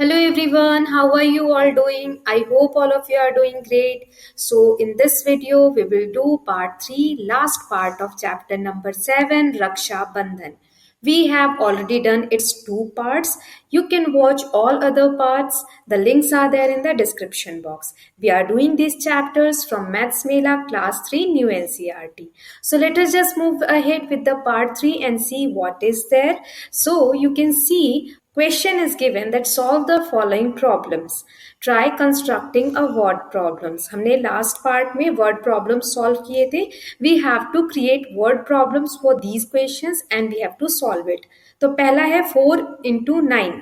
Hello everyone, how are you all doing? I hope all of you are doing great. So in this video, we will do part 3, last part of chapter number 7, Raksha Bandhan. We have already done its 2 parts. You can watch all other parts. The links are there in the description box. We are doing these chapters from Maths Mela class 3 new NCERT. So let us just move ahead with the part 3 and see what is there. So you can see question is given that solve the following problems. Try constructing a word problems. हमने last part में word problems solve किए थे. We have to create word problems for these questions and we have to solve it. तो पहला है 4 into 9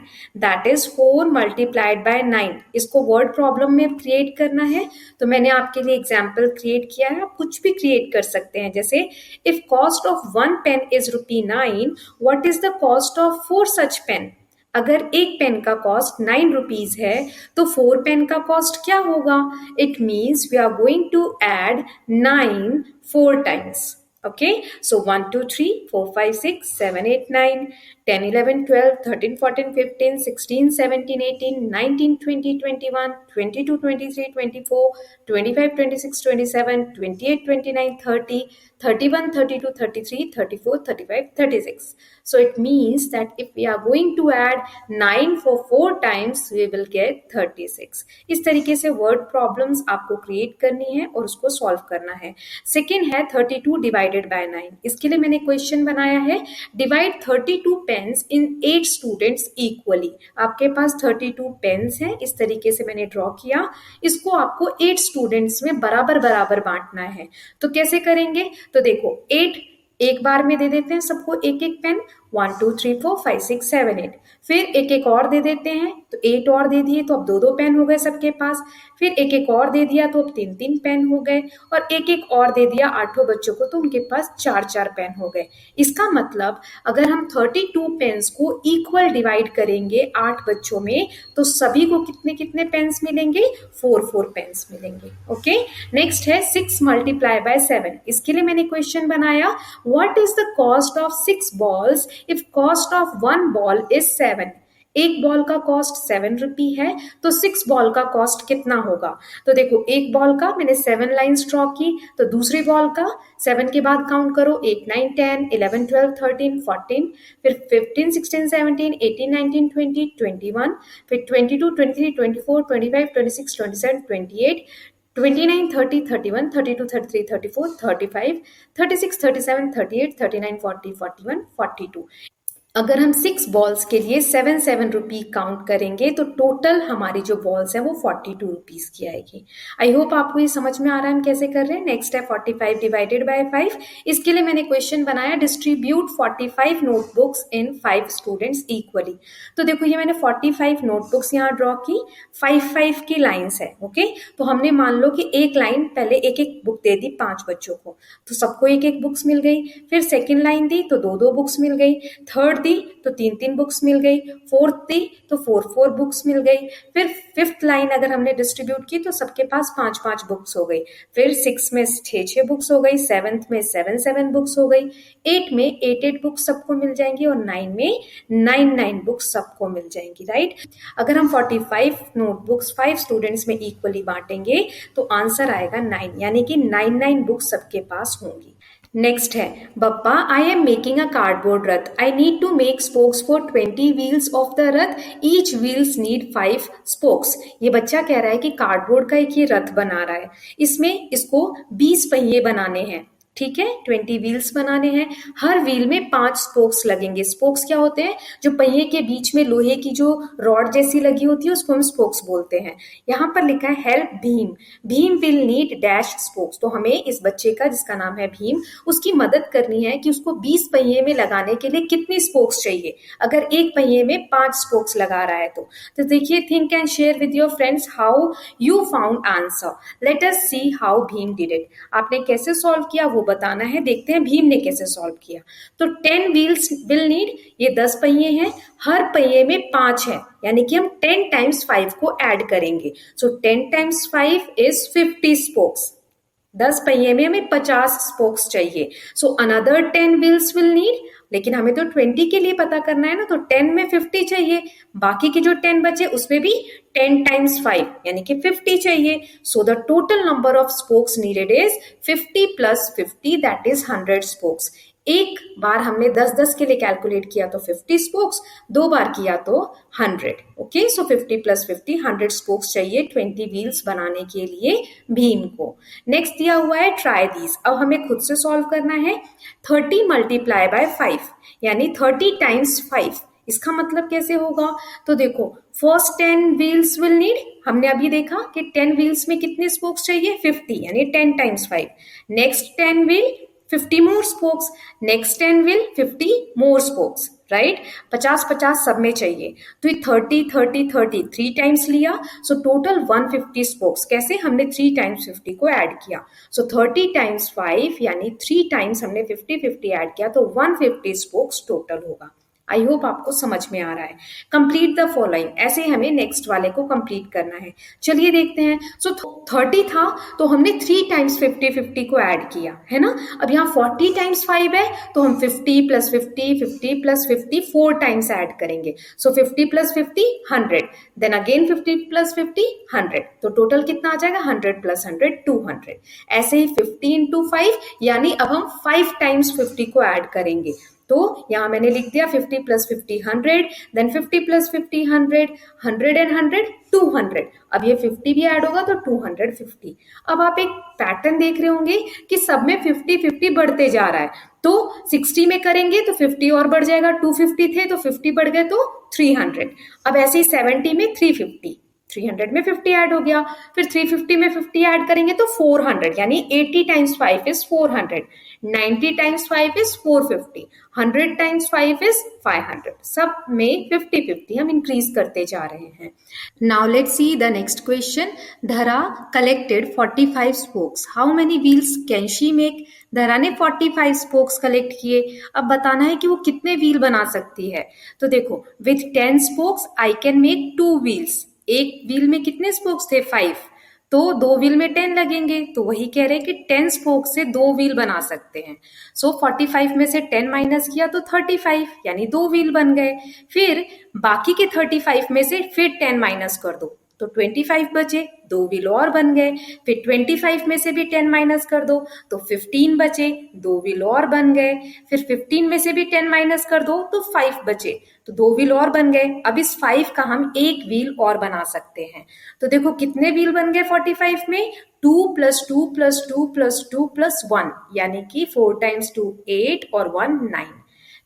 that is 4 multiplied by 9. इसको word problem में create करना है. तो मैंने आपके लिए example create किया है. आप कुछ भी create कर सकते हैं. जैसे if cost of 1 pen is ₹9, what is the cost of 4 such pen? अगर एक पेन का कॉस्ट 9 रुपीज है तो 4 पेन का कॉस्ट क्या होगा? It means we are going to add 9 4 times. Okay, so 1 2 3 4 5 6 7 8 9 10 11 12 13 14 15 16 17 18 19 20 21 22 23 24 25 26 27 28 29 30 31 32 33 34 35 36. So it means that if we are going to add 9 for 4 times we will get 36. इस तरीके से वर्ड प्रॉब्लम्स आपको create करनी है और उसको सॉल्व करना है. सेकेंड है 32 डिवाइडेड बाय 9. इसके लिए मैंने क्वेश्चन बनाया है डिवाइड 32 पेन्स इन 8 स्टूडेंट्स इक्वली. आपके पास 32 पेन्स हैं, इस तरीके से मैंने ड्रॉ किया. इसको आपको 8 स्टूडेंट्स में बराबर बराबर बांटना है. तो कैसे करेंगे? तो देखो 8 एक बार में दे देते हैं सबको एक एक पेन. 1 2 3 4 5 6 7 8. फिर एक एक और दे देते हैं तो 8 और दे दिए तो अब 2 2 पेन हो गए सबके पास. फिर एक एक और दे दिया तो अब 3 3 पेन हो गए और एक एक और दे दिया 8 बच्चों को तो उनके पास 4 4 पेन हो गए. इसका मतलब अगर हम 32 पेन्स को इक्वल डिवाइड करेंगे 8 बच्चों में तो सभी को कितने कितने पेन्स मिलेंगे? 4 4 पेन्स मिलेंगे. ओके, नेक्स्ट है 6 मल्टीप्लाई बाय 7. इसके लिए मैंने क्वेश्चन बनाया what is the cost of 6 balls if cost of 1 ball is 7. एक बॉल का कॉस्ट 7 रुपी है तो 6 बॉल का कॉस्ट कितना होगा? तो देखो एक बॉल का मैंने 7 लाइन्स ड्रॉ की तो दूसरी बॉल का 7 के बाद काउंट करो 8 9 10 11 12 13 14 फिर 15 16 17 18 19 20 21 फिर 22 23 24 25 26 27 28 29 30 31 32 33 34 35 36 37 38 39 40 41 42. अगर हम 6 बॉल्स के लिए 7 7 रुपी काउंट करेंगे तो टोटल हमारी जो बॉल्स है वो 42 रुपीज की आएगी. आई होप आपको ये समझ में आ रहा है हम कैसे कर रहे हैं. नेक्स्ट है 45 डिवाइडेड बाय 5. इसके लिए मैंने क्वेश्चन बनाया डिस्ट्रीब्यूट 45 नोटबुक्स इन 5 स्टूडेंट्स इक्वली. तो देखो ये मैंने 45 नोटबुक्स यहाँ ड्रॉ की. 5 5 की लाइन्स है. ओके, तो हमने मान लो कि एक लाइन पहले एक एक बुक दे दी 5 बच्चों को तो सबको एक एक बुक्स मिल गई. फिर सेकेंड लाइन दी तो 2 2 बुक्स मिल गई. थर्ड दी तो 3 3 बुक्स मिल गई. फोर्थ दी तो 4 4 बुक्स मिल गई. फिर फिफ्थ लाइन अगर हमने डिस्ट्रीब्यूट की तो सबके पास 5 5 बुक्स हो गई. फिर 6 में 6 6 बुक्स हो गई. 7th में 7 7 बुक्स हो गई. 8 में 8 8 बुक्स सबको मिल जाएंगी और 9 में 9 9 बुक्स सबको मिल जाएंगी. राइट, अगर हम 45 नोटबुक्स 5 स्टूडेंट्स में इक्वली बांटेंगे तो आंसर आएगा 9, यानी कि 9 9 बुक्स सबके पास होंगी. नेक्स्ट है Bappa I am making a cardboard rath. I need to make spokes for 20 wheels of the rath. Each wheels need 5 spokes. ये बच्चा कह रहा है कि कार्डबोर्ड का एक ये रथ बना रहा है. इसमें इसको 20 पहिए बनाने हैं. ठीक है, 20 व्हील्स बनाने हैं. हर व्हील में 5 स्पोक्स लगेंगे. स्पोक्स क्या होते हैं? जो पहिए के बीच में लोहे की जो रॉड जैसी लगी होती है उसको हम स्पोक्स बोलते हैं. यहाँ पर लिखा है help Bhim. Bhim will need dash spokes. तो हमें इस बच्चे का जिसका नाम है भीम उसकी मदद करनी है कि उसको 20 पहिए में लगाने के लिए कितनी स्पोक्स चाहिए. अगर एक पहिए में 5 स्पोक्स लगा रहा है तो देखिए think and share with your friends how you found answer. Let us see how Bhim did it. आपने कैसे सॉल्व किया वो बताना है. देखते हैं भीम ने कैसे सॉल्व किया. तो 10 व्हील्स विल नीड, ये 10 पहिए हैं. हर पहिए में 5 है यानी कि हम 10 टाइम्स 5 को ऐड करेंगे. सो 10 टाइम्स 5 इज 50 स्पोक्स. 10 पहिए में हमें 50 स्पोक्स चाहिए. So another 10 wheels will need. लेकिन हमें तो 20 के लिए पता करना है ना, तो 10 में 50 चाहिए, बाकी के जो 10 बचे उसमें भी 10 टाइम्स 5 यानी कि 50 चाहिए। So the total number of spokes needed is 50 plus 50 that is 100 spokes. एक बार हमने 10-10 के लिए कैलकुलेट किया तो 50 स्पोक्स, दो बार किया तो 100। ओके, सो 50 प्लस 50 100 स्पोक्स चाहिए 20 व्हील्स बनाने के लिए भीम को। नेक्स्ट दिया हुआ है ट्राई दीज। अब हमें खुद से सॉल्व करना है। 30 मल्टीप्लाई बाय 5 यानी 30 टाइम्स 5, इसका मतलब कैसे होगा? तो देखो, फर्स्ट 10 व्हील्स विल नीड, हमने अभी देखा कि 10 व्हील्स में कितने स्पोक्स चाहिए 50 यानी 10 टाइम्स 5। नेक्स्ट 10 व्हील 50 मोर स्पोक्स, नेक्स्ट 10 व्हील 50 मोर स्पोक्स, राइट? 50-50 सब में चाहिए, तो ये 30-30-30 3 टाइम्स लिया, सो टोटल 150 स्पोक्स। कैसे? हमने 3 टाइम्स 50 को ऐड किया, सो 30 टाइम्स 5 यानी 3 टाइम्स हमने 50-50 ऐड किया तो 150 स्पोक्स टोटल होगा। आई होप आपको समझ में आ रहा है। कंप्लीट द फॉलोइंग, ऐसे हमें नेक्स्ट वाले को कंप्लीट करना है। चलिए देखते हैं। सो 30 था तो हमने 3 टाइम्स 50-50 को ऐड किया है ना। अब यहाँ 40 टाइम्स 5 है तो हम 50 प्लस 50 50 प्लस 50 4 टाइम्स ऐड करेंगे। सो 50 प्लस 50 100, देन अगेन 50 प्लस 50 100, तो टोटल कितना आ जाएगा 100 प्लस 100 200। ऐसे ही 50 इंटू 5 यानी अब हम 5 टाइम्स 50 को ऐड करेंगे, तो यहां मैंने लिख दिया 50 प्लस 50 100, देन 50 प्लस 50 100, 100 एंड 100 200। अब ये 50 भी ऐड होगा तो 250। अब आप एक पैटर्न देख रहे होंगे कि सब में 50-50 बढ़ते जा रहा है, तो 60 में करेंगे तो 50 और बढ़ जाएगा, 250 थे तो 50 बढ़ गए तो 300। अब ऐसे ही 70 में 350, 300 में 50 ऐड हो गया, फिर 350 में 50 ऐड करेंगे तो 400 यानी 80 times 5 is 400, 90 times 5 is 450, 100 times 5 is 500। सब में 50-50 हम इंक्रीज करते जा रहे हैं। Now let's see the next question. Dhara collected 45 spokes, how many wheels can she make? Dhara ने 45 स्पोक्स कलेक्ट किए, अब बताना है कि वो कितने व्हील बना सकती है। तो देखो, with 10 spokes I can make 2 wheels. एक व्हील में कितने स्पोक्स थे 5, तो 2 व्हील में 10 लगेंगे, तो वही कह रहे हैं कि 10 स्पोक से 2 व्हील बना सकते हैं। सो 45 में से 10 माइनस किया तो 35 यानी 2 व्हील बन गए। फिर बाकी के 35 में से फिर 10 माइनस कर दो तो 25 बचे, 2 व्हील और बन गए। फिर 25 में से भी 10 माइनस कर दो तो 15 बचे, 2 व्हील और बन गए। फिर 15 में से भी 10 माइनस कर दो तो 5 बचे, तो 2 व्हील और बन गए। अब इस 5 का हम एक व्हील और बना सकते हैं। तो देखो कितने व्हील बन गए 45 में, 2 प्लस 2 प्लस 2 प्लस 2 प्लस 1 यानी कि 4 टाइम्स 2 8 और 1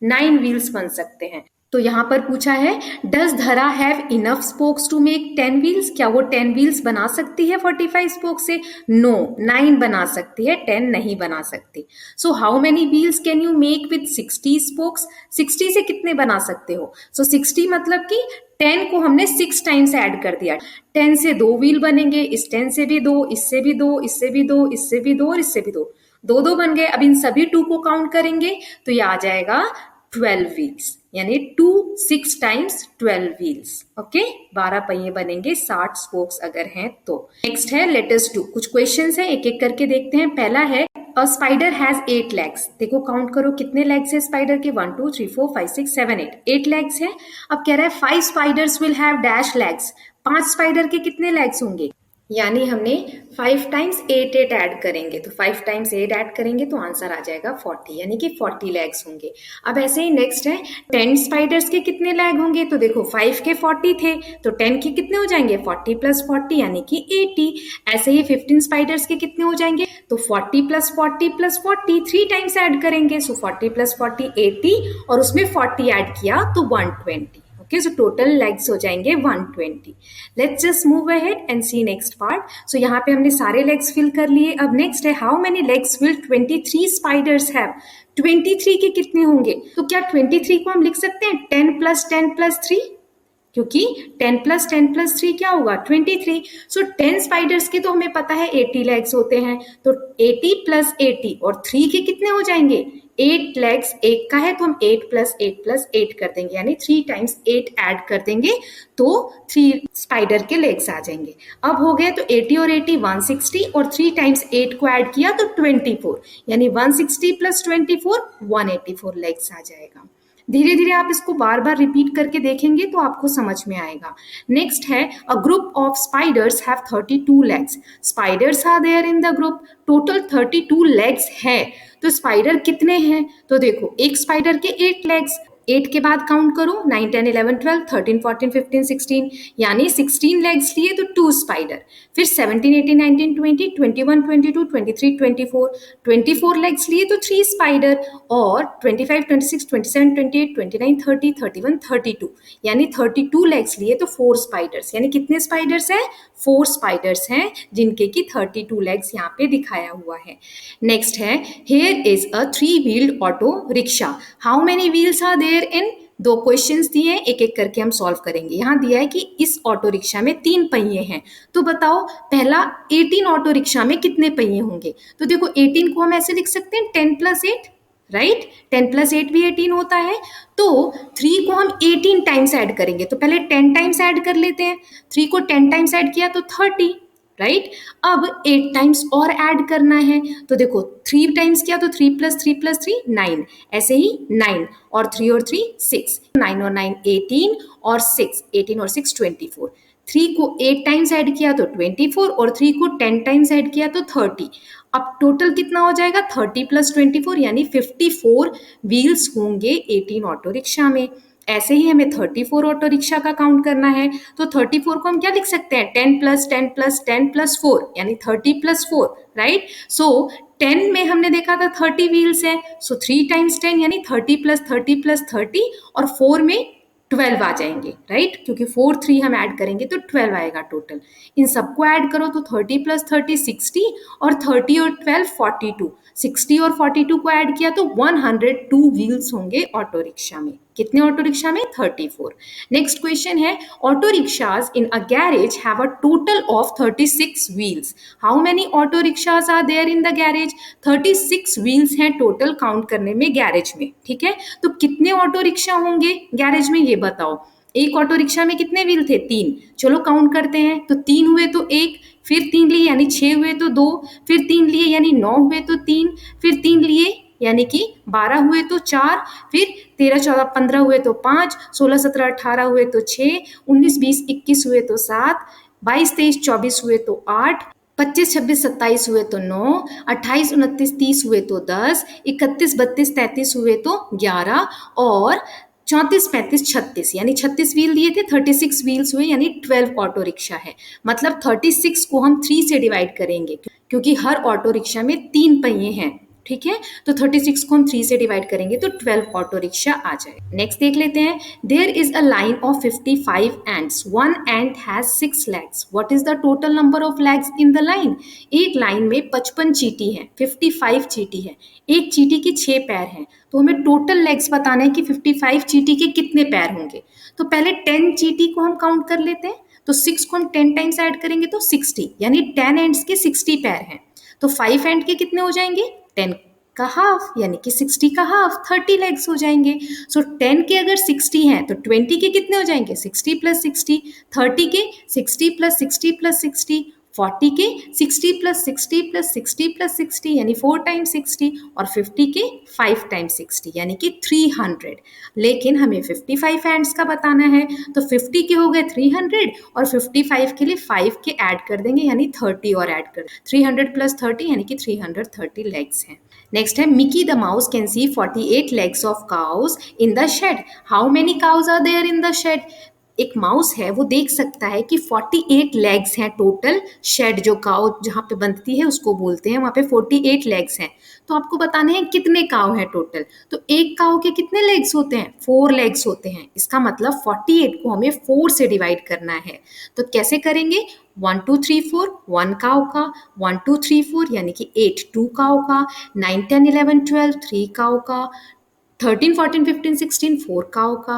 9 व्हील्स बन सकते हैं। तो यहां पर पूछा है does Dhara have enough spokes to make 10 wheels, क्या वो 10 व्हील्स बना सकती है 45 स्पोक्स से? नो, 9 बना सकती है, 10 नहीं बना सकती। So how many wheels can you make with 60 spokes? 60 से कितने बना सकते हो? सो 60 मतलब कि 10 को हमने 6 टाइम्स ऐड कर दिया, 10 से 2 व्हील बनेंगे, इस 10 से भी 2, इससे भी 2, इससे भी 2, इससे भी 2 और इससे भी 2, 2 बन गए। अब इन सभी 2 को काउंट करेंगे तो ये आ जाएगा 12 व्हील्स, यानी 2 6 टाइम्स 12 व्हील्स। ओके, 12 पहिए बनेंगे 60 स्पोक्स अगर हैं तो। नेक्स्ट है लेट अस डू, कुछ क्वेश्चंस हैं, एक एक करके देखते हैं। पहला है अ स्पाइडर हैज 8 लेग्स। देखो काउंट करो कितने लेग्स है स्पाइडर के, 1 2 3 4 5 6 7 8 लेग्स है। अब कह रहा है 5 spiders will have dash legs, 5 spider के कितने लेग्स होंगे? यानी हमने 5 टाइम्स 8 ऐड करेंगे, तो 5 टाइम्स 8 ऐड करेंगे तो आंसर आ जाएगा 40, यानी कि 40 लेग्स होंगे। अब ऐसे ही नेक्स्ट है 10 स्पाइडर्स के कितने लेग होंगे? तो देखो 5 के 40 थे तो 10 के कितने हो जाएंगे 40 प्लस 40 यानी कि 80। ऐसे ही 15 स्पाइडर्स के कितने हो जाएंगे? तो 40 प्लस 40 प्लस 40 3 टाइम्स ऐड करेंगे, सो 40 प्लस 40 80 और उसमें 40 ऐड किया तो 120। Okay, so total legs हो जाएंगे 120. Let's just move ahead and see next part. So यहाँ पे हमने सारे legs fill कर लिए। अब next है how many legs will 23 spiders have? 23 के कितने होंगे? तो क्या 23 को हम लिख सकते हैं 10 प्लस 10 प्लस 3, क्योंकि 10 प्लस 10 प्लस 3 क्या होगा 23। सो 10 स्पाइडर्स के तो हमें पता है 80 लेग्स होते हैं, तो 80 प्लस 80 और 3 के कितने हो जाएंगे 8 लेग्स एक का है तो हम 8 प्लस 8 प्लस 8 कर देंगे, यानी 3 टाइम्स 8 ऐड कर देंगे तो 3 स्पाइडर के लेग्स आ जाएंगे। अब हो गए तो 80 और 80 160 और 3 टाइम्स 8 को ऐड किया तो 24, यानी 160 प्लस 24 184 लेग्स आ जाएगा। धीरे धीरे आप इसको बार बार रिपीट करके देखेंगे तो आपको समझ में आएगा। नेक्स्ट है a group of spiders have 32 legs. Spiders are there in the group, total 32 legs है। तो स्पाइडर कितने हैं? तो देखो एक स्पाइडर के 8 लेग्स, 8 के बाद काउंट करो 9 10 11 12 13 14 15 16, यानी 16 लेग्स लिए तो 2 स्पाइडर। फिर 17 18 19 20 21 22 23 24, 24 लेग्स लिए तो 3 स्पाइडर। और 25 26 27 28 29 30 31 32, यानी 32 लेग्स लिए तो 4 स्पाइडर्स। यानी कितने स्पाइडर्स हैं? 4 स्पाइडर्स हैं जिनके की 32 लेग्स यहाँ पे दिखाया हुआ है। नेक्स्ट है here is a 3-wheeled auto rickshaw. How many wheels are there in? दो क्वेश्चंस दिए हैं, एक एक करके हम सॉल्व करेंगे। यहाँ दिया है कि इस ऑटो रिक्शा में 3 पहिए हैं, तो बताओ पहला 18 ऑटो रिक्शा में कितने पहिए होंगे? तो देखो 18 को हम ऐसे लिख सकते हैं 10 प्लस 8, राइट? 10 प्लस 8 भी 18 होता है। तो 3 को हम 18 टाइम्स ऐड करेंगे, तो पहले 10 टाइम्स ऐड कर लेते हैं। 3 को 10 टाइम्स ऐड किया तो 30, राइट? अब 8 टाइम्स और ऐड करना है, तो देखो 3 टाइम्स किया तो 3 प्लस 3 प्लस 3 9, ऐसे ही 9 और 3 और 3 6, 9 और 9 18 और 6 18 और 6 24। 3 को 8 टाइम्स ऐड किया तो 24 और 3 को 10 टाइम्स ऐड किया तो 30। अब टोटल कितना हो जाएगा? 30 प्लस 24, यानी 54 व्हील्स होंगे 18 ऑटो रिक्शा में। ऐसे ही हमें 34 ऑटो रिक्शा का काउंट करना है, तो 34 को हम क्या लिख सकते हैं? 10 प्लस 10 प्लस 10 प्लस 4, यानी 30 प्लस 4, राइट? सो 10 में हमने देखा था 30 व्हील्स हैं, सो 3 टाइम्स 10 यानी 30 प्लस 30 प्लस 30, और 4 में 12 आ जाएंगे, राइट? क्योंकि 4 3 हम ऐड करेंगे तो 12 आएगा टोटल। इन सबको ऐड करो तो 30 प्लस 30 60 और 30 और 12 42, 60 और 42 को ऐड किया तो 102 व्हील्स होंगे ऑटो रिक्शा में। कितने ऑटो रिक्शा में? 34। नेक्स्ट क्वेश्चन है auto rickshaws in a garage have a total of 36 wheels. How many auto rickshaws are there in the garage? 36 wheels हैं टोटल काउंट करने में गैरेज में, ठीक है? तो कितने ऑटो रिक्शा होंगे गैरेज में ये बताओ। एक ऑटो रिक्शा में कितने व्हील थे? 3। चलो काउंट करते हैं, तो 3 हुए तो 1, फिर 3 लिए यानी 6 हुए तो 2, फिर 3 लिए यानी 9 हुए तो 3, फिर 3 लिए यानी कि 12 हुए तो 4, फिर 13 14 15 हुए तो 5, 16 17 18 हुए तो 6, 19 20 21 हुए तो 7, 22 23 24 हुए तो 8, 25 26 27 हुए तो 9, 28 29 30 हुए तो 10, 31 32 33 हुए तो 11, और 34 35 36, यानी 36 व्हील दिए थे, 36 व्हील्स हुए, यानी 12 ऑटो रिक्शा है। मतलब 36 को हम 3 से डिवाइड करेंगे क्योंकि हर ऑटो रिक्शा में 3 पहिए हैं, ठीक है? तो 36 को हम 3 से डिवाइड करेंगे तो 12 ऑटो रिक्शा आ जाए। नेक्स्ट देख लेते हैं। There is a line of 55 ants, one ant has 6 legs, what is the total number of legs in the line? एक लाइन में 55 चींटी है, 55 चींटी है, एक चींटी के 6 पैर हैं, तो हमें टोटल लेग्स बताना है कि 55 चींटी के कितने पैर होंगे। तो पहले 10 चींटी को हम काउंट कर लेते हैं, तो 6 को हम 10 टाइम्स ऐड करेंगे तो 60, यानी 10 एंड्स के 60 पैर हैं। तो 5 एंड के कितने हो जाएंगे? 10 का हाफ, यानी कि 60 का हाफ, 30 लेग्स हो जाएंगे। सो 10 के अगर 60 हैं तो 20 के कितने हो जाएंगे? 60 प्लस 60, 30 के 60 प्लस 60 प्लस 60, 40 के 60 प्लस 60 प्लस 60 प्लस 60, यानी 4 टाइम्स 60, और 50 के 5 टाइम्स 60, यानी कि 300। लेकिन हमें 55 हैंड्स का बताना है, तो 50 के हो गए 300 और 55 के लिए 5 के ऐड कर देंगे, यानी 30 और ऐड कर, 300 प्लस 30 यानी कि 330 लेग्स हैं। नेक्स्ट है Mickey the mouse can see 48 legs of cows in the shed. How many cows are there in the shed? एक माउस है वो देख सकता है कि 48 लेग्स हैं टोटल। शेड जो काव जहाँ पे बंधती है उसको बोलते हैं, वहाँ पे 48 लेग्स हैं। तो आपको बताने हैं कितने काव हैं टोटल। तो एक काव के कितने लेग्स होते हैं? 4 लेग्स होते हैं। इसका मतलब 48 को हमें 4 से डिवाइड करना है। तो कैसे करेंगे? 1 2 3 4 1 काव का, 1 2 3 4 यानी कि 8 2 काव का, 9 10 11 12 3 काव का, 13 14 15 16 4 काव का,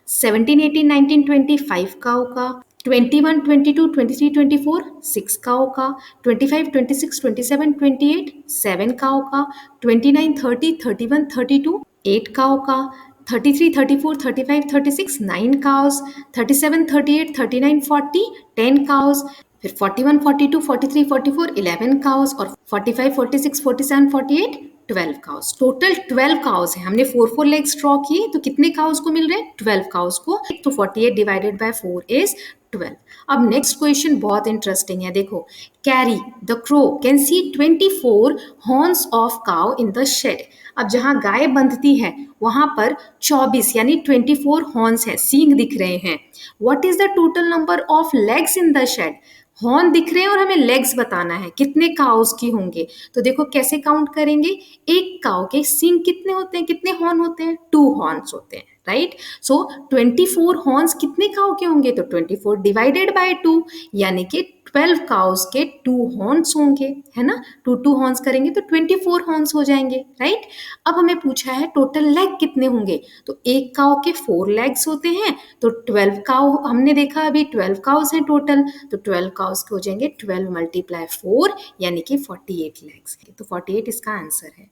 17 18 19 20 5 काव का, 21, 22, 23, 24 6 काओ का, 25, 26, 27, 28 7 काओ का, 29, 30, 31, 32 8 काओ का, 33, 34, 35, 36 9 cows, 37, 38, 39, 40 10 cows, फिर 41, 42, 43, 44 11 cows और 45, 46, 47, 48 12 cows। टोटल 12 cows है। हमने 4 लेग्स ड्रॉ किए तो कितने cows को मिल रहे हैं? 12 cows को। तो 48 डिवाइडेड बाय 4 इज 12। अब नेक्स्ट क्वेश्चन बहुत इंटरेस्टिंग है, देखो। Kerry the crow can see 24 horns of cow in the shed. अब जहां गाय बंधती है वहां पर 24 यानी 24 हॉर्न्स है, सींग दिख रहे हैं। What is the total number of legs in the shed. Horn दिख रहे हैं और हमें लेग्स बताना है कितने काउस की होंगे। तो देखो कैसे काउंट करेंगे। एक काउ के सींग कितने होते हैं, कितने हॉर्न होते हैं? 2 हॉर्न्स होते हैं, राइट। सो 24 हॉर्न्स कितने काउ के होंगे? तो 24 डिवाइडेड बाय 2 यानी कि 12 काउस के 2 हॉर्न्स होंगे, है ना। 2 हॉर्न्स करेंगे तो 24 हॉर्न्स हो जाएंगे, राइट। अब हमें पूछा है टोटल लेग कितने होंगे। तो एक काउ के 4 लेग्स होते हैं, तो 12 काउ हमने देखा अभी 12 काउस हैं टोटल। तो 12 काउस के हो जाएंगे 12 मल्टीप्लाई 4 यानी कि 48 लेग्स। तो 48 इसका आंसर है।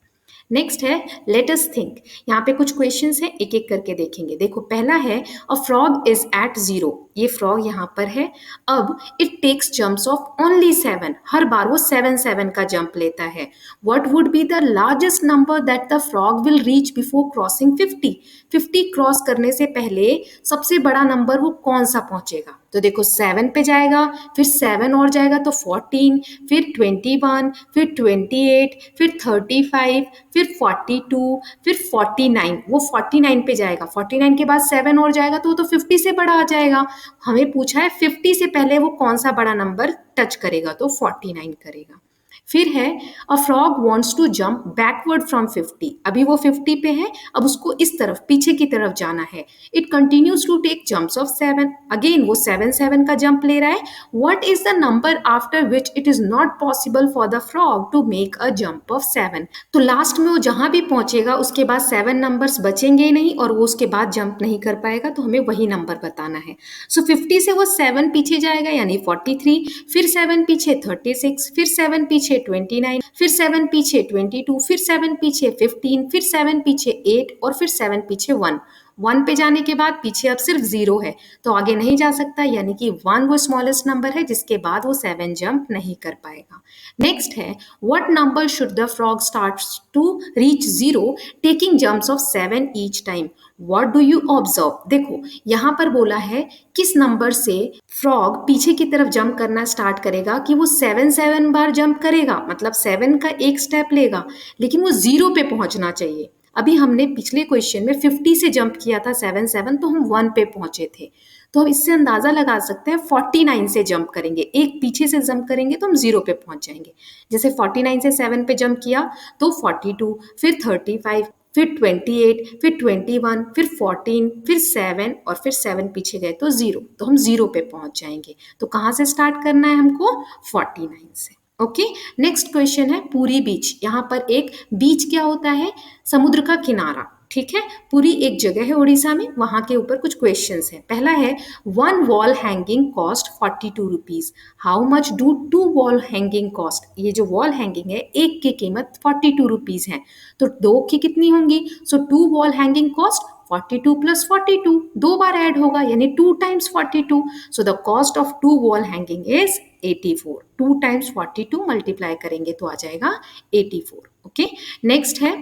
नेक्स्ट है लेट अस थिंक। यहाँ पे कुछ क्वेश्चंस हैं, एक एक करके देखेंगे। देखो पहला है अ फ्रॉग इज एट 0। ये फ्रॉग यहाँ पर है। अब it takes jumps of only 7। हर बार वो 7 का जंप लेता है। What would be the largest number that the frog will reach before crossing 50। 50 cross करने से पहले सबसे बड़ा नंबर वो कौन सा पहुंचेगा। तो देखो 7 पे जाएगा, फिर 7 और जाएगा तो 14, फिर 21, फिर 28, फिर 35, फिर 42, फिर 49। वो 49 पे जाएगा। 49 के बाद 7 और जाएगा तो वो तो 50 से बड़ा आ जाएगा। हमें पूछा है 50 से पहले वो कौन सा बड़ा नंबर टच करेगा, तो 49 करेगा। फिर है a frog wants to jump backward from 50। अभी वो 50 पे है, अब उसको इस तरफ पीछे की तरफ जाना है। It continues to take jumps of 7। अगेन वो 7 का जंप ले रहा है। What is the number after which it is not possible for the frog to make a jump of 7। तो लास्ट में वो जहां भी पहुंचेगा उसके बाद 7 नंबर्स बचेंगे नहीं और वो उसके बाद जंप नहीं कर पाएगा, तो हमें वही नंबर बताना है। सो 50 से वो 7 पीछे जाएगा यानी 43, फिर 7 पीछे 36, फिर 7 पीछे 29, फिर 7 पीछे 22, फिर 7 पीछे 15, फिर 7 पीछे 8 और फिर 7 पीछे 1। 1 पे जाने के बाद पीछे अब सिर्फ 0 है, तो आगे नहीं जा सकता, यानी कि 1 वो स्मॉलेस्ट नंबर है जिसके बाद वो 7 जंप नहीं कर पाएगा। नेक्स्ट है what number should the frog start to reach 0 taking jumps of 7 each time. What do you observe. देखो यहाँ पर बोला है किस नंबर से फ्रॉग पीछे की तरफ जंप करना स्टार्ट करेगा, कि वो 7 बार जंप करेगा, मतलब 7 का एक स्टेप लेगा, लेकिन वो 0 पे पहुंचना चाहिए। अभी हमने पिछले क्वेश्चन में 50 से जंप किया था 7 तो हम 1 पे पहुंचे थे। तो हम इससे अंदाजा लगा सकते हैं 49 से जंप करेंगे, एक पीछे से जंप करेंगे तो हम 0 पे पहुंच जाएंगे। जैसे 49 से 7 पे जंप किया तो 42, फिर 35, फिर 28, फिर 21, फिर 14, फिर 7 और फिर 7 पीछे गए तो 0, तो हम 0 पे पहुंच जाएंगे। तो कहाँ से स्टार्ट करना है हमको? 49 से। ओके। नेक्स्ट क्वेश्चन है पूरी बीच। यहाँ पर एक बीच क्या होता है? समुद्र का किनारा, ठीक है। पूरी एक जगह है उड़ीसा में, वहां के ऊपर कुछ क्वेश्चंस हैं। पहला है one wall hanging cost 42 rupees. How much do 2 wall hanging cost. ये जो वॉल हैंगिंग है एक की कीमत 42 रुपीज है, तो 2 की कितनी होंगी? सो 2 वॉल हैंगिंग कॉस्ट 42 प्लस 42, 2 बार ऐड होगा यानी 2 times 42। So the cost of 2 wall hanging is 84। 2 times 42 multiply करेंगे तो आ जाएगा 84। ओके। नेक्स्ट है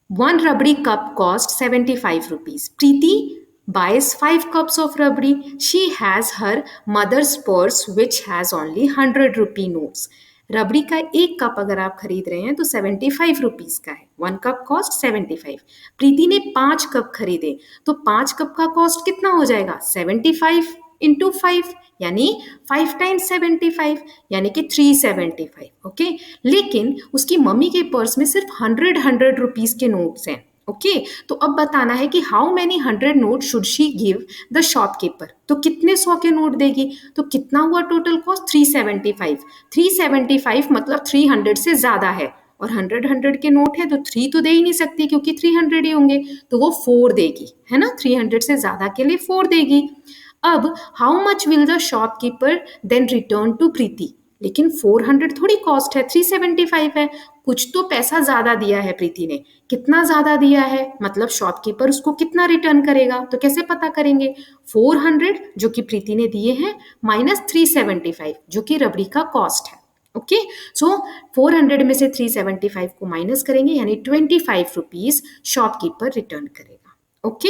1 रबड़ी cup cost 75 rupees. Preeti buys 5 cups of rabdi. She has her mother's purse which has only 100 rupee notes. रबड़ी का एक cup अगर आप खरीद रहे हैं तो 75 रुपीज का है। 1 कप कॉस्ट 75। प्रीति ने 5 कप खरीदे तो 5 कप का कॉस्ट कितना हो जाएगा? 75 इंटू 5 यानी 5 टाइम्स 75 यानी कि 375। ओके। लेकिन उसकी मम्मी के पर्स में सिर्फ 100 रुपीज के नोट्स हैं। ओके। तो अब बताना है कि how many 100 note should she give the shopkeeper. तो कितने 100 के नोट देगी? तो कितना हुआ टोटल कॉस्ट? 375। 375 मतलब 300 से ज्यादा है, और 100 के नोट है तो 3 तो दे ही नहीं सकती क्योंकि 300 ही होंगे, तो वो 4 देगी, है ना। 300 से ज्यादा के लिए 4 देगी। अब how much will the shopkeeper then return to Preeti? लेकिन 400 थोड़ी कॉस्ट है, 375 है। कुछ तो पैसा ज्यादा दिया है प्रीति ने। कितना ज्यादा दिया है मतलब शॉपकीपर उसको कितना रिटर्न करेगा? तो कैसे पता करेंगे? 400 जो कि प्रीति ने दिए हैं माइनस 375 जो कि रबड़ी का कॉस्ट है। ओके, सो 400 में से 375 को माइनस करेंगे यानी 25 रुपीज शॉपकीपर रिटर्न करेगा। ओके,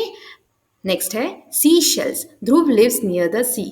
नेक्स्ट है sea shells. Dhruv lives near the sea.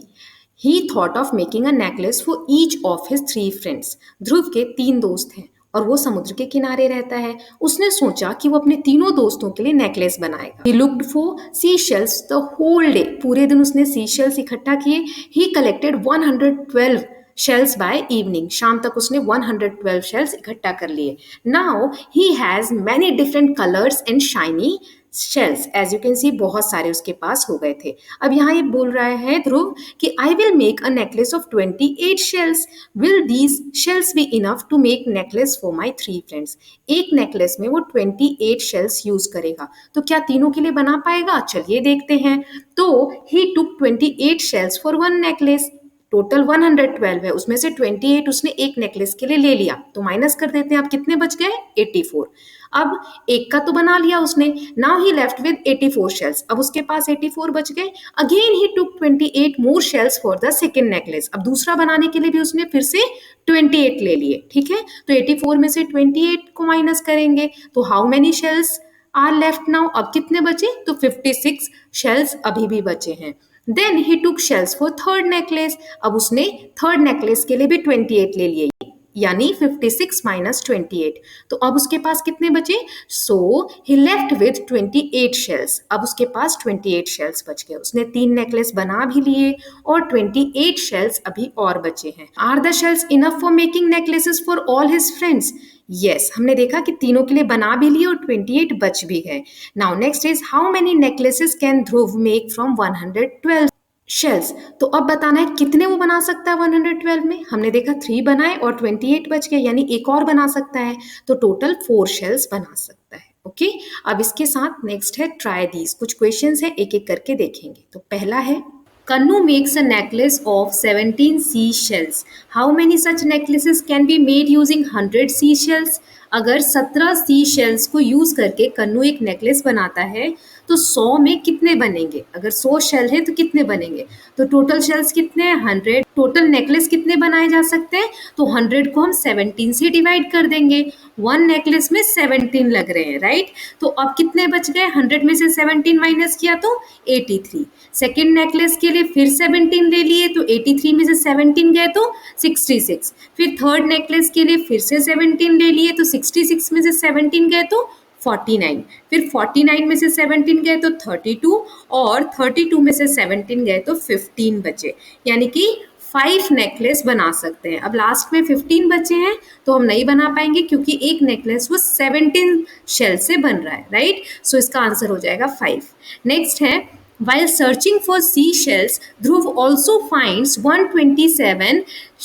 He thought of making a necklace for each of his 3 friends. Dhruv के 3 दोस्त हैं और वो समुद्र के किनारे रहता है। उसने सोचा कि वो अपने तीनों दोस्तों के लिए नेकलेस बनाएगा। He looked for seashells the whole day. पूरे दिन उसने seashells इकट्ठा किए। He collected 112 shells by evening. शाम तक उसने 112 shells इकट्ठा कर लिए। Now he has many different colors and shiny shells. As you can see बहुत सारे उसके पास हो गए थे। अब यहाँ ये बोल रहा है ध्रुव कि I will make a necklace of 28 shells. Will these shells be enough to make necklace for my 3 friends? एक नेकलेस में वो 28 शेल्स यूज करेगा, तो क्या तीनों के लिए बना पाएगा? चलिए देखते हैं। तो ही टुक 28 शेल्स फॉर 1 नेकलेस। टोटल 112 है, उसमें से 28 उसने एक नेकलेस के लिए ले लिया, तो माइनस कर देते हैं। अब कितने बच गए? 84। अब एक का तो बना लिया उसने। Now he left with 84 shells. अब उसके पास 84 बच गए। Again he took 28 more shells for the second necklace. अब दूसरा बनाने के लिए भी उसने फिर से 28 ले लिए। ठीक है, तो 84 में से 28 को माइनस करेंगे तो how many shells are left now? अब कितने बचे? तो 56 शेल्स अभी भी बचे हैं। Then he took shells for third necklace. अब उसने थर्ड नेकलेस के लिए भी 28 ले लिए यानी 56 माइनस 28। तो अब उसके पास कितने बचे? सो ही लेफ्ट विद 28 शेल्स। अब उसके पास 28 शेल्स बच गए। उसने 3 नेकलेस बना भी लिए और 28 शेल्स अभी और बचे हैं। Are the shells enough for making necklaces for all his friends? Yes, हमने देखा कि तीनों के लिए बना भी लिए और 28 बच भी गए। Now next is how many necklaces can Dhruv make from 112 shells? तो अब बताना है कितने वो बना सकता है 112 में। हमने देखा 3 बनाए और 28 बच गए यानी एक और बना सकता है, तो टोटल 4 शेल्स बना सकता है। ओके, अब इसके साथ नेक्स्ट है ट्राई दीज। कुछ क्वेश्चंस है, एक एक करके देखेंगे। तो पहला है Kannu makes a necklace of 17 seashells. How many such necklaces can be made using 100 seashells? अगर 17 सी शेल्स को यूज करके कन्नू एक नेकलेस बनाता है तो 100 में कितने बनेंगे? अगर 100 शेल है तो कितने बनेंगे? तो टोटल शेल्स कितने हैं? 100। टोटल नेकलेस कितने बनाए जा सकते हैं? तो 100 को हम 17 से डिवाइड कर देंगे। 1 नेकलेस में 17 लग रहे हैं, राइट? तो अब कितने बच गए? 100 में से 17 माइनस किया तो 83। सेकेंड नेकलेस के लिए फिर 17 ले लिए तो 83 में से 17 गए तो 66। फिर थर्ड नेकलेस के लिए फिर से 17 ले लिए तो 66 में से 17 गए तो 49। फिर 49 में से 17 गए तो 32 और 32 में से 17 गए तो 15 बचे, यानी कि 5 नेकलेस बना सकते हैं। अब लास्ट में 15 बचे हैं तो हम नहीं बना पाएंगे क्योंकि एक नेकलेस वो 17 शेल से बन रहा है, राइट? सो इसका आंसर हो जाएगा 5। नेक्स्ट है While searching for seashells, Dhruv also finds 127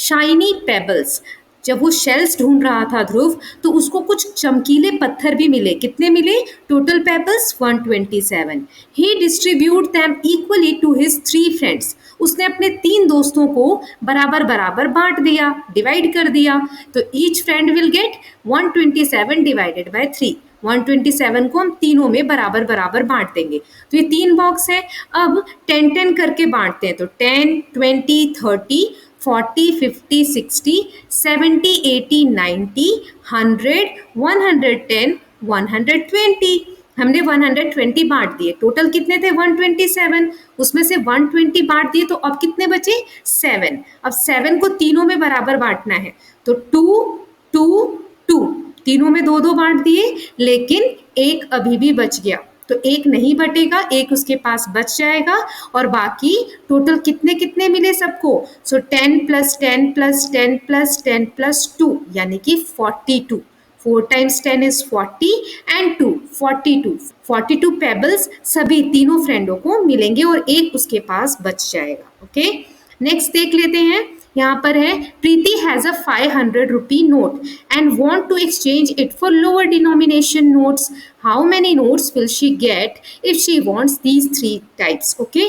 shiny pebbles. जब वो शेल्स ढूंढ रहा था ध्रुव तो उसको कुछ चमकीले पत्थर भी मिले। कितने मिले? Total pebbles 127। He distribute them equally to his 3 friends. उसने अपने 3 दोस्तों को बराबर बराबर बांट दिया, डिवाइड कर दिया। तो each friend will get 127 divided by 3। 127 को हम तीनों में बराबर बराबर बांट देंगे। तो ये 3 बॉक्स है। अब 10-10 करके बांटते हैं तो 10, 20, 30, 40, 50, 60, 70, 80, 90, 100, 110, 120। हमने 120 बांट दिए। टोटल कितने थे? 127। उसमें से 120 बांट दिए तो अब कितने बचे? 7। अब 7 को तीनों में बराबर बांटना है तो 2, 2, 2 तीनों में 2-2 बांट दिए, लेकिन एक अभी भी बच गया तो एक नहीं बटेगा, एक उसके पास बच जाएगा और बाकी टोटल कितने कितने मिले सबको? सो 10 + 10 + 10 + 10 + 2 यानी कि 42। 4 × 10 is 40 and 2 42। 42 पेबल्स सभी तीनों फ्रेंडों को मिलेंगे और एक उसके पास बच जाएगा। ओके, नेक्स्ट देख लेते हैं। यहाँ पर है Preeti has a 500 rupee note and want to exchange it for lower denomination notes. How many notes will she get if she wants these 3 types? Okay,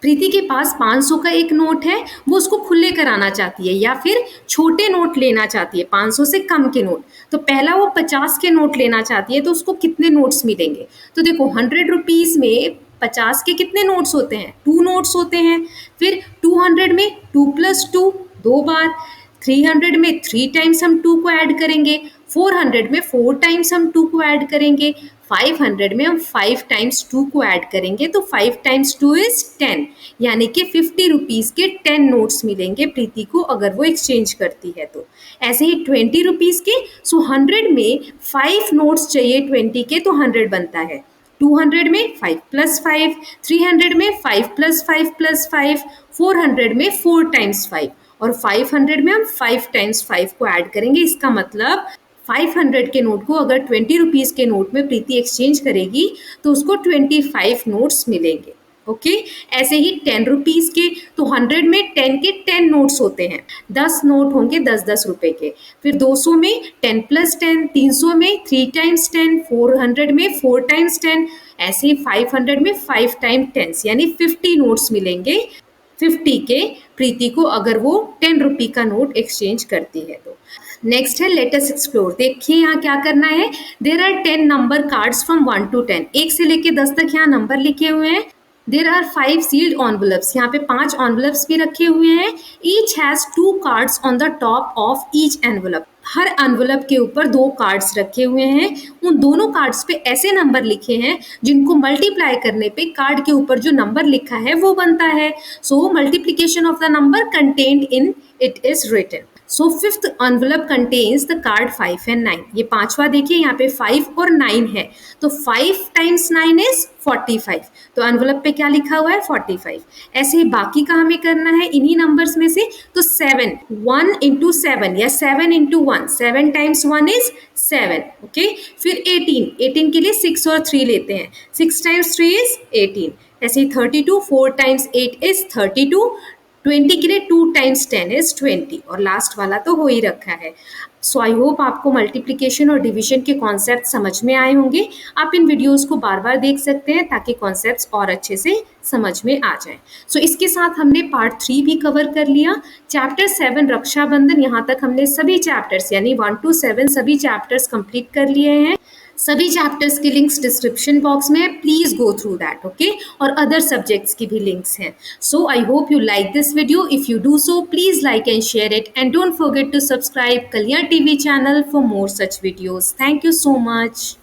Preeti के पास 500 का एक नोट है, वो उसको खुले कराना चाहती है या फिर छोटे नोट लेना चाहती है, 500 से कम के नोट। तो पहला वो 50 के नोट लेना चाहती है, तो उसको कितने नोट्स मिलेंगे? तो देखो 100 रुपीज में 50 के कितने नोट्स होते हैं? 2 नोट्स होते हैं। फिर 200 में 2 + 2 2 बार, 300 में 3 टाइम्स हम 2 को ऐड करेंगे, 400 में 4 टाइम्स हम 2 को ऐड करेंगे, 500 में हम 5 टाइम्स 2 को ऐड करेंगे, तो 5 टाइम्स 2 इज 10, यानी कि 50 रुपीज के 10 नोट्स मिलेंगे प्रीति को अगर वो एक्सचेंज करती है तो। ऐसे ही 20 रुपीज के, सो 100 में 5 नोट्स चाहिए 20 के, तो 100 बनता है। 200 में 5 + 5, 300 में 5 + 5 + 5, 400 में 4 टाइम्स 5 और 500 में हम 5 टाइम्स 5 को ऐड करेंगे। इसका मतलब 500 के नोट को अगर 20 रुपीज के नोट में प्रीति एक्सचेंज करेगी तो उसको 25 नोट्स मिलेंगे। ओके ऐसे ही 10 रुपीज के, तो 100 में 10 के 10 नोट्स होते हैं, 10 नोट होंगे 10-10 रुपए के। फिर 200 में 10 + 10, 300 में 3 टाइम्स 10, 400 में 4 टाइम्स 10, ऐसे ही 500 में 5 टाइम 10 यानी 50 नोट्स मिलेंगे 50 के प्रीति को अगर वो 10 रुपी का नोट एक्सचेंज करती है तो। नेक्स्ट है लेट अस एक्सप्लोर। देखिए यहाँ क्या करना है, there are 10 number cards from 1 to 10, 1 से लेके 10 तक यहाँ नंबर लिखे हुए हैं। देर आर 5 सील्ड एनवलप्स, यहाँ पे 5 एनवलप्स भी रखे हुए हैं। Each has 2 cards on the top of each envelope, her envelope के ऊपर 2 कार्ड्स रखे हुए हैं। उन दोनों कार्ड्स पे ऐसे नंबर लिखे हैं जिनको मल्टीप्लाई करने पे कार्ड के ऊपर जो नंबर लिखा है वो बनता है। So multiplication of the number contained in it is written. So fifth envelope contains the card 5 and 9। ये पांचवा देखिए यहाँ पे 5 और 9 है, तो 5 टाइम्स 9 इज 45, तो एनवलप पे क्या लिखा हुआ है 45। ऐसे ही बाकी का हमें करना है इन्हीं नंबर्स में से, तो 7 1 × 7 या 7 × 1, 7 टाइम्स 1 इज 7। ओके फिर 18 के लिए 6 और 3 लेते हैं, 6 टाइम्स 3 इज 18। ऐसे ही 32, 4 टाइम्स 8 इज 32, 20 के लिए 2 टाइम्स 10 इज 20 और लास्ट वाला तो हो ही रखा है। सो आई होप आपको मल्टीप्लिकेशन और डिवीजन के कॉन्सेप्ट समझ में आए होंगे। आप इन वीडियोस को बार बार देख सकते हैं ताकि कॉन्सेप्ट्स और अच्छे से समझ में आ जाएं। सो इसके साथ हमने पार्ट 3 भी कवर कर लिया। चैप्टर 7 रक्षाबंधन, यहाँ तक हमने सभी चैप्टर्स यानी 1 to 7 सभी चैप्टर्स कंप्लीट कर लिए हैं। सभी चैप्टर्स के लिंक्स डिस्क्रिप्शन बॉक्स में है, please go through that. Okay और अदर सब्जेक्ट्स की भी लिंक्स हैं। So I hope you like this video. If you do so please like and share it and don't forget to subscribe Kalyan TV channel for more such videos. Thank you so much.